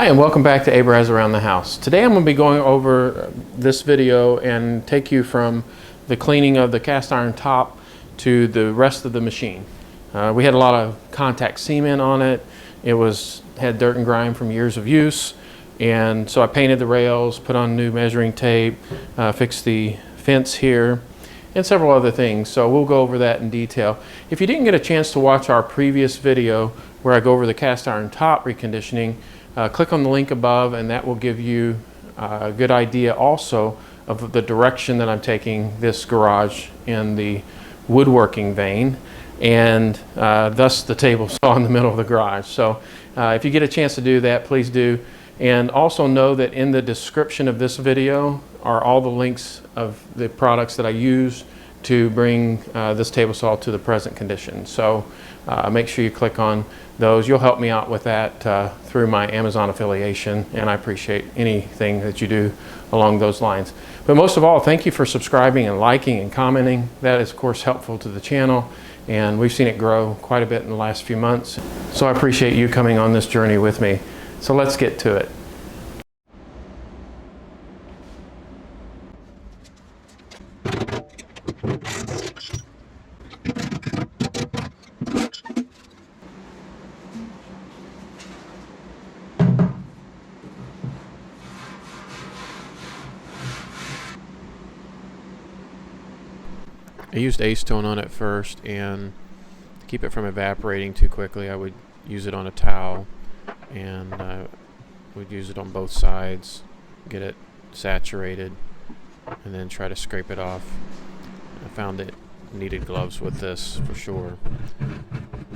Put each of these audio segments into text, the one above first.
Hi, and welcome back to Abrahams Around the House. Today I'm going to be going over this video and take you from the cleaning of the cast iron top to the rest of the machine. We had a lot of contact cement on it. It had dirt and grime from years of use, and so I painted the rails, put on new measuring tape, fixed the fence here, and several other things. So we'll go over that in detail. If you didn't get a chance to watch our previous video where I go over the cast iron top reconditioning, click on the link above, and that will give you a good idea also of the direction that I'm taking this garage in the woodworking vein, and thus the table saw in the middle of the garage. So if you get a chance to do that, please do. And also know that in the description of this video are all the links of the products that I use to bring this table saw to the present condition. So make sure you click on those. You'll help me out with that through my Amazon affiliation, and I appreciate anything that you do along those lines. But most of all, thank you for subscribing and liking and commenting. That is, of course, helpful to the channel, and we've seen it grow quite a bit in the last few months. So I appreciate you coming on this journey with me. So let's get to it. I used acetone on it first, and to keep it from evaporating too quickly, I would use it on a towel, and I would use it on both sides, get it saturated, and then try to scrape it off. I found it needed gloves with this for sure,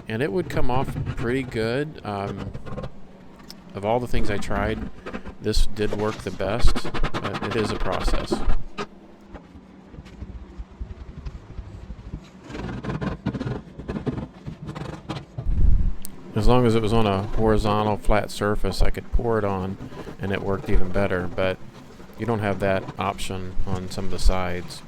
and it would come off pretty good. Of all the things I tried, this did work the best, but it is a process. As long as it was on a horizontal flat surface, I could pour it on and it worked even better, but you don't have that option on some of the sides.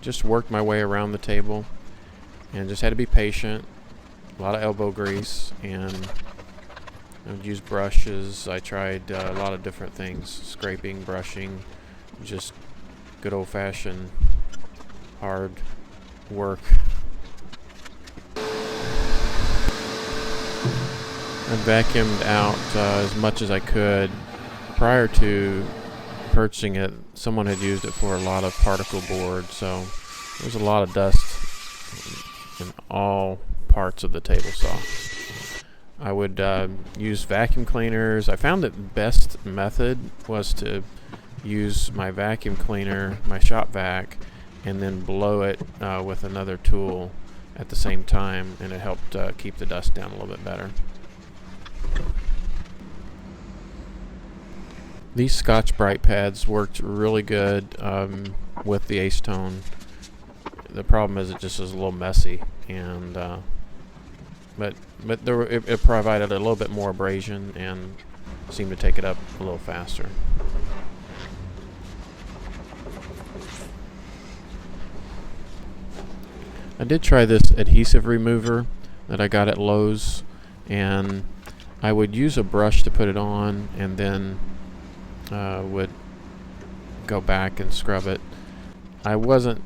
Just worked my way around the table and just had to be patient. A lot of elbow grease, and I would use brushes. I tried a lot of different things, scraping, brushing, just good old-fashioned hard work. I vacuumed out as much as I could. Prior to purchasing it, someone had used it for a lot of particle board, so there's a lot of dust in all parts of the table saw. I would use vacuum cleaners. I found that the best method was to use my vacuum cleaner, my shop vac, and then blow it with another tool at the same time, and it helped keep the dust down a little bit better. These Scotch Brite pads worked really good with the acetone. The problem is it just is a little messy, and but it provided a little bit more abrasion and seemed to take it up a little faster. I did try this adhesive remover that I got at Lowe's, and I would use a brush to put it on, and then would go back and scrub it. I wasn't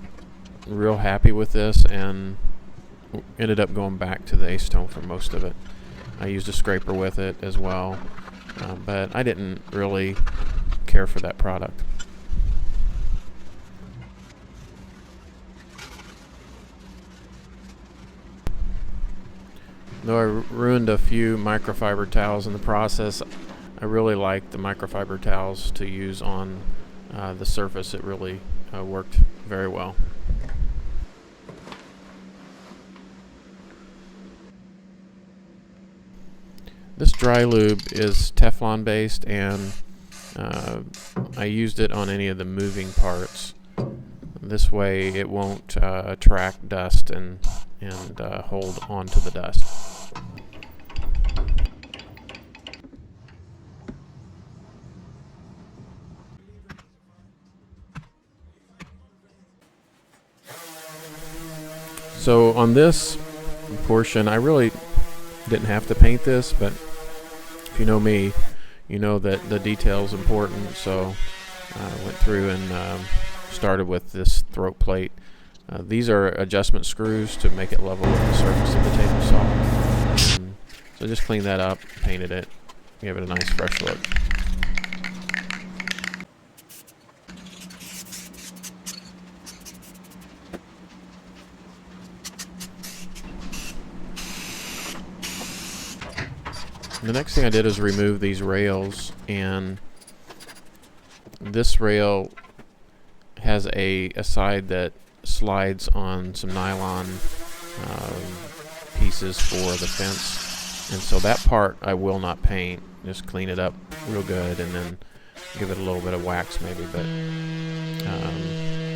real happy with this, and ended up going back to the acetone for most of it. I used a scraper with it as well, but I didn't really care for that product. Though I ruined a few microfiber towels in the process, I really liked the microfiber towels to use on the surface. It really worked very well. This dry lube is Teflon based, and I used it on any of the moving parts. This way it won't attract dust and hold on to the dust. So on this portion, I really didn't have to paint this, but if you know me, you know that the detail is important. So I went through and started with this throat plate. These are adjustment screws to make it level with the surface of the table saw. So just cleaned that up, painted it, gave it a nice fresh look. The next thing I did is remove these rails, and this rail has a side that slides on some nylon pieces for the fence, and so that part I will not paint. Just clean it up real good and then give it a little bit of wax maybe, but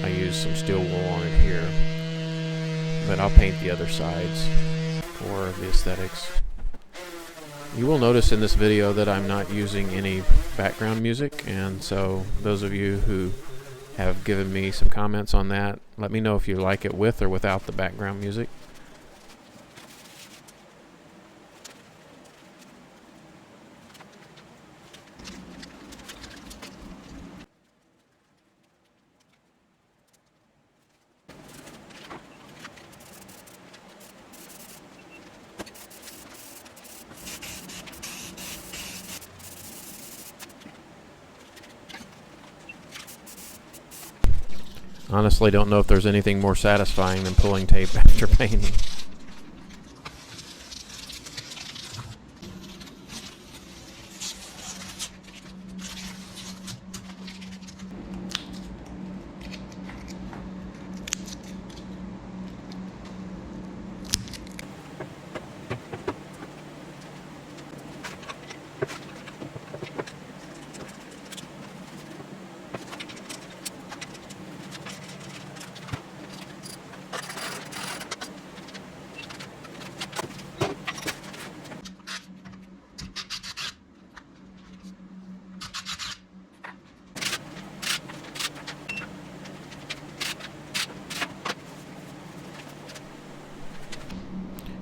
I use some steel wool on it here, but I'll paint the other sides for the aesthetics. You will notice in this video that I'm not using any background music, and so those of you who have given me some comments on that, let me know if you like it with or without the background music. Honestly, don't know if there's anything more satisfying than pulling tape after painting.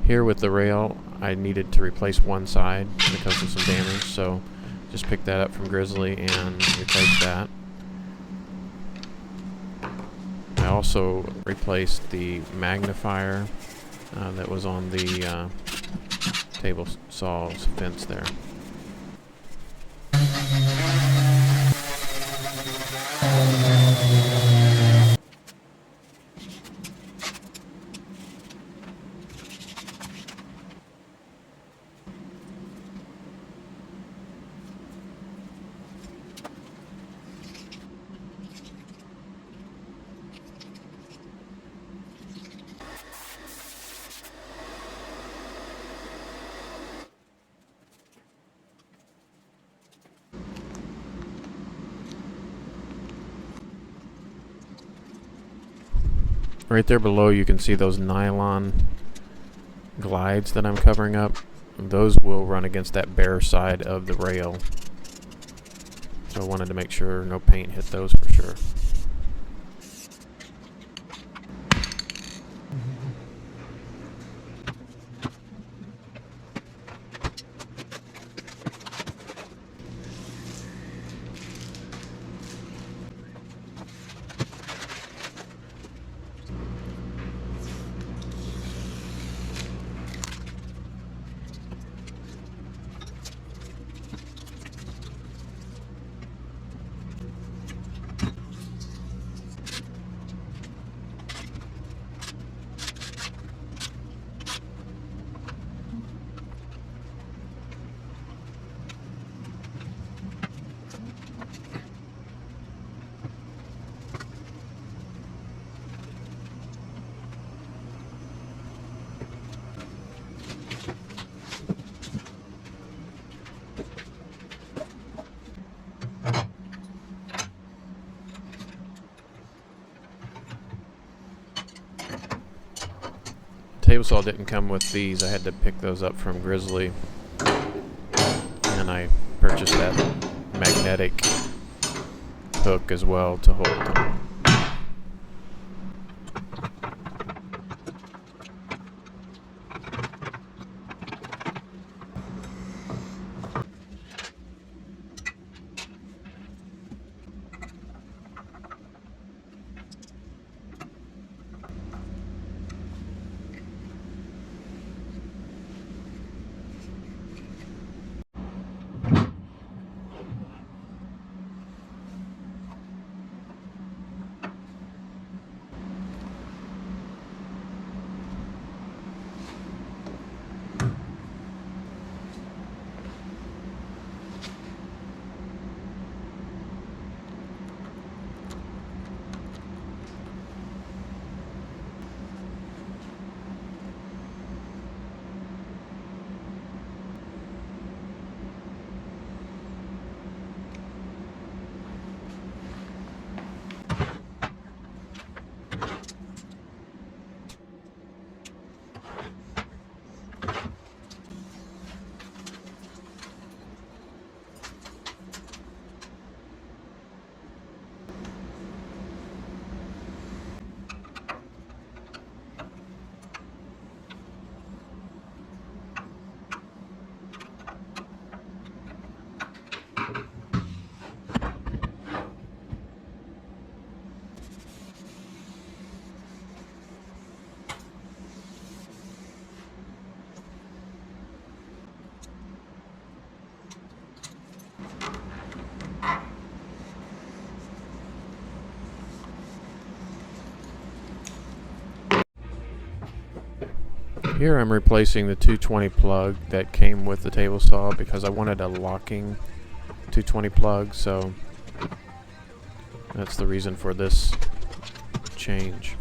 Here with the rail, I needed to replace one side because of some damage, so just picked that up from Grizzly and replaced that. I also replaced the magnifier that was on the table saw's fence there. Right there below you can see those nylon glides that I'm covering up. Those will run against that bare side of the rail. So I wanted to make sure no paint hit those for sure. Table saw didn't come with these. I had to pick those up from Grizzly, and I purchased that magnetic hook as well to hold them. Here I'm replacing the 220 plug that came with the table saw because I wanted a locking 220 plug, so that's the reason for this change.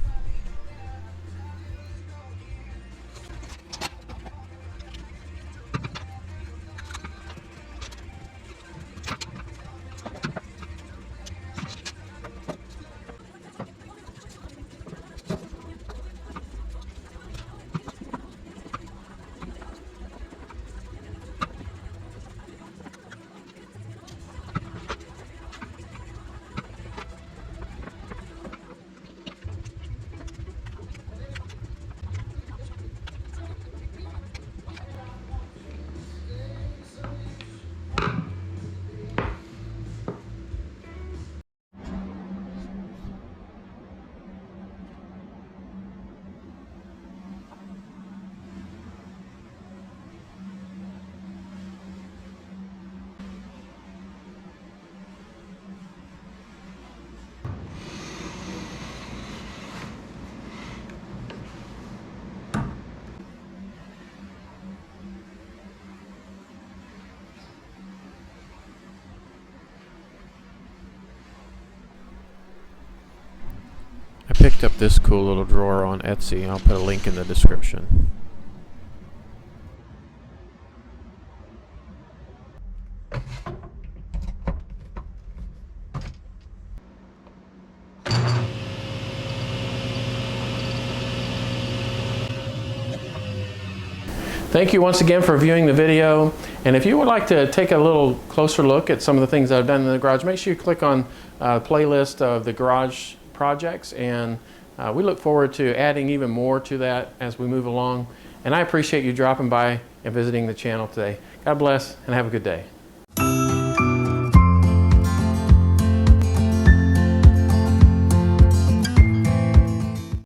I picked up this cool little drawer on Etsy. I'll put a link in the description. Thank you once again for viewing the video, and if you would like to take a little closer look at some of the things that I've done in the garage, make sure you click on the playlist of the garage projects, and we look forward to adding even more to that as we move along. And I appreciate you dropping by and visiting the channel today. God bless and have a good day.